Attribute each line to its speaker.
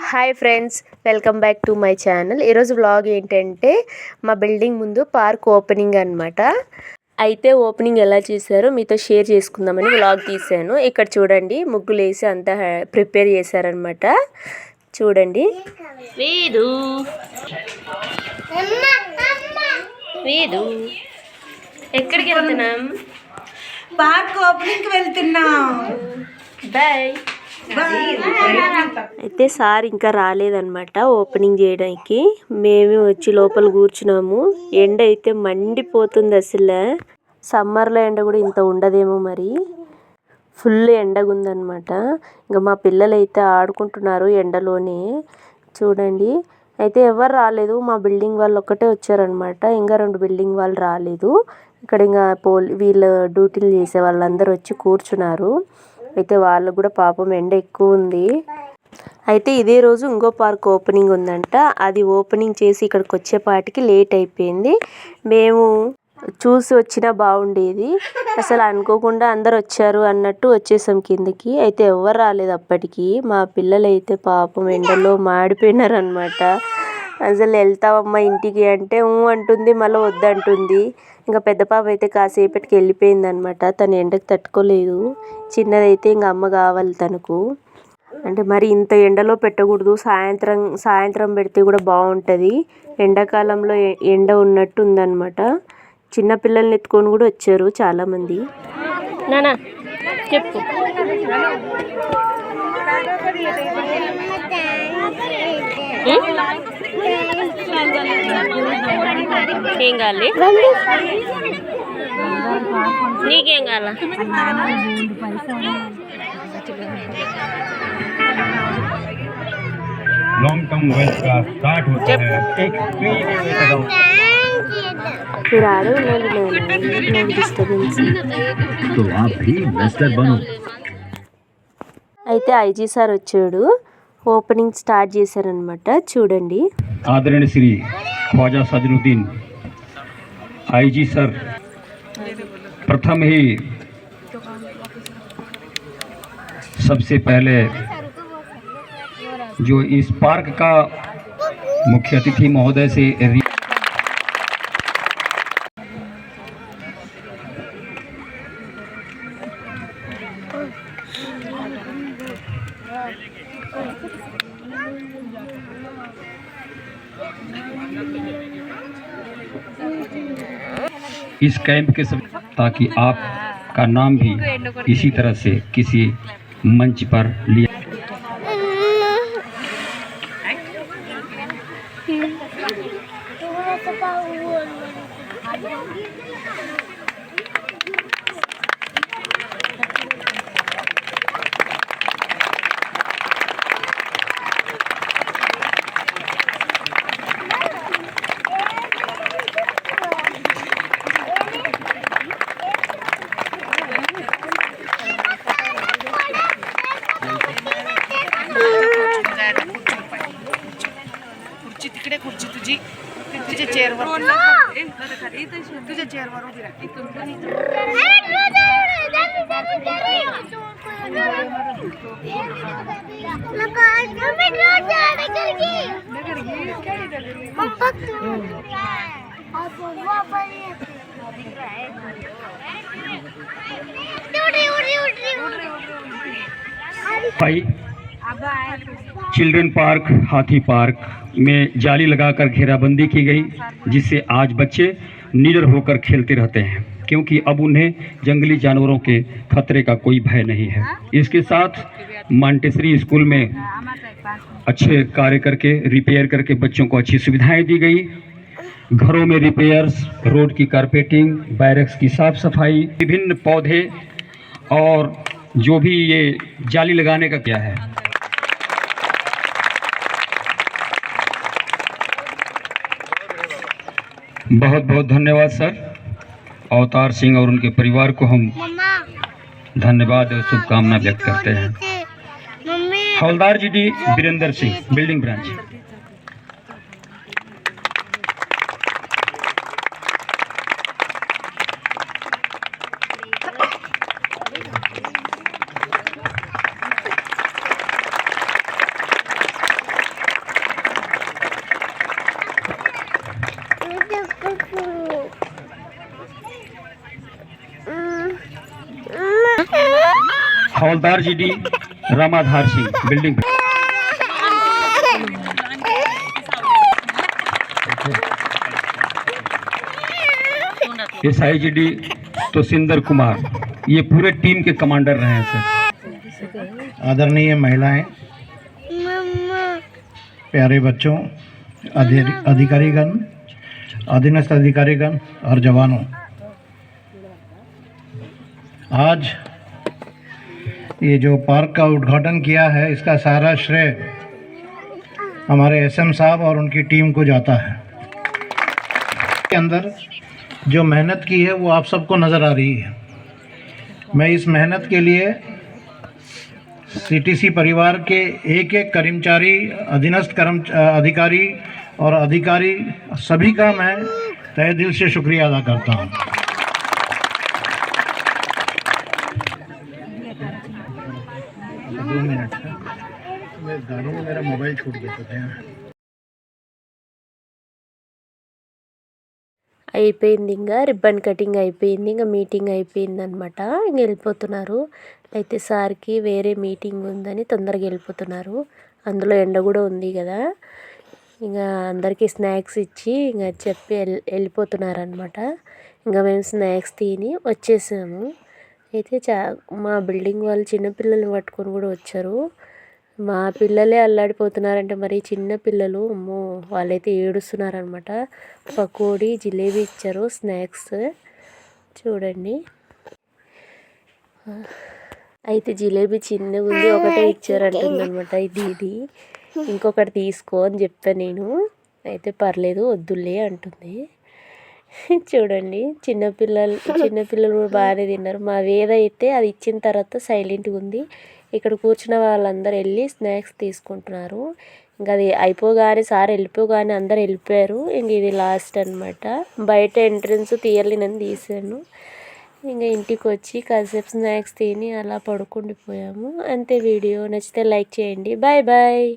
Speaker 1: Hi friends, welcome back to my channel. ఈరోజు vlog ఏంటంటే మా బిల్డింగ్ ముందు పార్క్ ఓపెనింగ్ అనమాట. అయితే ఓపెనింగ్ ఎలా చేశారో మీతో షేర్ చేసుకుందామని వ్లాగ్ తీశాను. ఇక్కడ చూడండి, ముగ్గులు వేసి అంతా ప్రిపేర్ చేశారనమాట. చూడండి. వేదు వేదు ఎక్కడికి వెళ్తున్నాం?
Speaker 2: పార్క్ ఓపెనింగ్కి వెళ్తున్నాం.
Speaker 1: బాయ్. అయితే సార్ ఇంకా రాలేదన్నమాట ఓపెనింగ్ చేయడానికి. మేము వచ్చి లోపల కూర్చున్నాము. ఎండ అయితే మండిపోతుంది అసలు. సమ్మర్లో ఎండ కూడా ఇంత ఉండదేమో మరి. ఫుల్ ఎండగా ఉందన్నమాట. ఇంకా మా పిల్లలు అయితే ఆడుకుంటున్నారు ఎండలోనే. చూడండి. అయితే ఎవరు రాలేదు, మా బిల్డింగ్ వాళ్ళు ఒక్కటే వచ్చారనమాట. ఇంకా 2 బిల్డింగ్ వాళ్ళు రాలేదు. ఇక్కడ ఇంకా వీళ్ళు డ్యూటీలు చేసే వాళ్ళందరూ వచ్చి కూర్చున్నారు. అయితే వాళ్ళు కూడా పాపం ఎండ ఎక్కువ ఉంది. అయితే ఇదే రోజు ఇంకో పార్క్ ఓపెనింగ్ ఉందంట. అది ఓపెనింగ్ చేసి ఇక్కడికి వచ్చేపాటికి లేట్ అయిపోయింది. మేము చూసి వచ్చినా బాగుండేది. అసలు అనుకోకుండా అందరు వచ్చారు అన్నట్టు వచ్చేసాం కిందకి. అయితే ఎవరు రాలేదు అప్పటికి. మా పిల్లలు అయితే పాపం ఎండలో మాడిపోయినారు అనమాట. అసలు వెళ్తావమ్మా ఇంటికి అంటే అంటుంది, మళ్ళీ వద్దంటుంది. ఇంకా పెద్ద పాప అయితే కాసేపటికి వెళ్ళిపోయింది అనమాట. తను ఎండకు తట్టుకోలేదు. చిన్నదైతే ఇంకా అమ్మ కావాలి తనకు. అంటే మరి ఇంత ఎండలో పెట్టకూడదు, సాయంత్రం పెడితే కూడా బాగుంటుంది. ఎండాకాలంలో ఎండ ఉన్నట్టు ఉందన్నమాట. చిన్నపిల్లల్ని ఎత్తుకొని కూడా వచ్చారు చాలామంది. నానా చెప్పు. ఏం కావాలి? నీకేం కావాలా?
Speaker 3: लॉन्ग टर्म वेल्थ का स्टार्ट होता है एक तो आप भी इन्वेस्टर बनो.
Speaker 1: అయితే ఐజీ సార్ వచ్చాడు. ఓపెనింగ్ స్టార్ట్ చేశారనమాట. చూడండి.
Speaker 3: आदरणीय श्री ख्वाजा सजनुद्दीन आईजी सर प्रथम ही सबसे पहले जो इस पार्क का मुख्य अतिथि महोदय से इस कैंप के सब ताकि आपका नाम भी इसी तरह से किसी मंच पर लिया.
Speaker 2: तिकडे खुर्ची तुझी तुझ्या चेअरवर तुझ्या चेअरवर उभी राहा. चिल्ड्रन पार्क हाथी पार्क में जाली लगाकर घेराबंदी की गई, जिससे आज बच्चे निडर होकर खेलते रहते हैं, क्योंकि अब उन्हें जंगली जानवरों के खतरे का कोई भय नहीं है. इसके साथ मांटेसरी स्कूल में अच्छे कार्य करके रिपेयर करके बच्चों को अच्छी सुविधाएं दी गई. घरों में रिपेयर्स, रोड की कारपेटिंग, बैरक्स की साफ सफाई, विभिन्न पौधे और जो भी ये जाली लगाने का क्या है. बहुत बहुत धन्यवाद सर. अवतार सिंह और उनके परिवार को हम धन्यवाद और शुभकामना व्यक्त करते हैं. हवलदार G D Virendra Singh, building branch. हवलदार G D Ramadhar Singh building SI G D Tosinder Kumar, ये पूरे टीम के कमांडर रहे हैं सर।
Speaker 4: आदरणीय महिलाएं, प्यारे बच्चों, अधिकारीगण, अधीनस्थ अधिकारीगण और जवानों, आज ये जो पार्क का उद्घाटन किया है इसका सारा श्रेय हमारे SM साहब और उनकी टीम को जाता है। के अंदर जो मेहनत की है वो आप सबको नज़र आ रही है। मैं इस मेहनत के लिए CTC परिवार के एक एक कर्मचारी, अधीनस्थ अधिकारी और अधिकारी सभी का मैं तहे दिल से शुक्रिया अदा करता हूँ। 2 मिनट मैं गाड़ी में मेरा मोबाइल छूट गया था।
Speaker 1: అయిపోయింది, ఇంకా రిబ్బన్ కటింగ్ అయిపోయింది, ఇంకా మీటింగ్ అయిపోయింది అనమాట. ఇంక వెళ్ళిపోతున్నారు. అయితే సార్కి వేరే మీటింగ్ ఉందని తొందరగా వెళ్ళిపోతున్నారు. అందులో ఎండ కూడా ఉంది కదా, ఇంకా అందరికీ స్నాక్స్ ఇచ్చి ఇంకా చెప్పి వెళ్ళిపోతున్నారు అనమాట. ఇంకా మేము స్నాక్స్ తిని వచ్చేసాము. అయితే మా బిల్డింగ్ వాళ్ళు చిన్నపిల్లల్ని పట్టుకొని కూడా వచ్చారు. మా పిల్లలే అల్లాడిపోతున్నారంటే మరి చిన్న పిల్లలు అమ్మో వాళ్ళైతే ఏడుస్తున్నారనమాట. పకోడీ, జిలేబీ ఇచ్చారు స్నాక్స్ చూడండి. అయితే జిలేబీ చిన్నగా ఉంది, ఒకటే ఇచ్చారంటుందనమాట. ఇది ఇంకొకటి తీసుకో అని చెప్పాను నేను. అయితే పర్లేదు వద్దులే అంటుంది. చూడండి చిన్నపిల్లలు కూడా బాగానే తిన్నారు. మా వేద అయితే అది ఇచ్చిన తర్వాత సైలెంట్గా ఉంది. ఇక్కడ కూర్చున్న వాళ్ళందరూ వెళ్ళి స్నాక్స్ తీసుకుంటున్నారు. ఇంకా అది అయిపోగానే సార్ వెళ్ళిపోగానే అందరు వెళ్ళిపోయారు. ఇంక ఇది లాస్ట్ అనమాట. బయట ఎంట్రన్స్ తీయలేనని తీసాను. ఇంకా ఇంటికి వచ్చి కాసేపు స్నాక్స్ తిని అలా పడుకుండిపోయాము. అంతే. వీడియో నచ్చితే లైక్ చేయండి. Bye bye.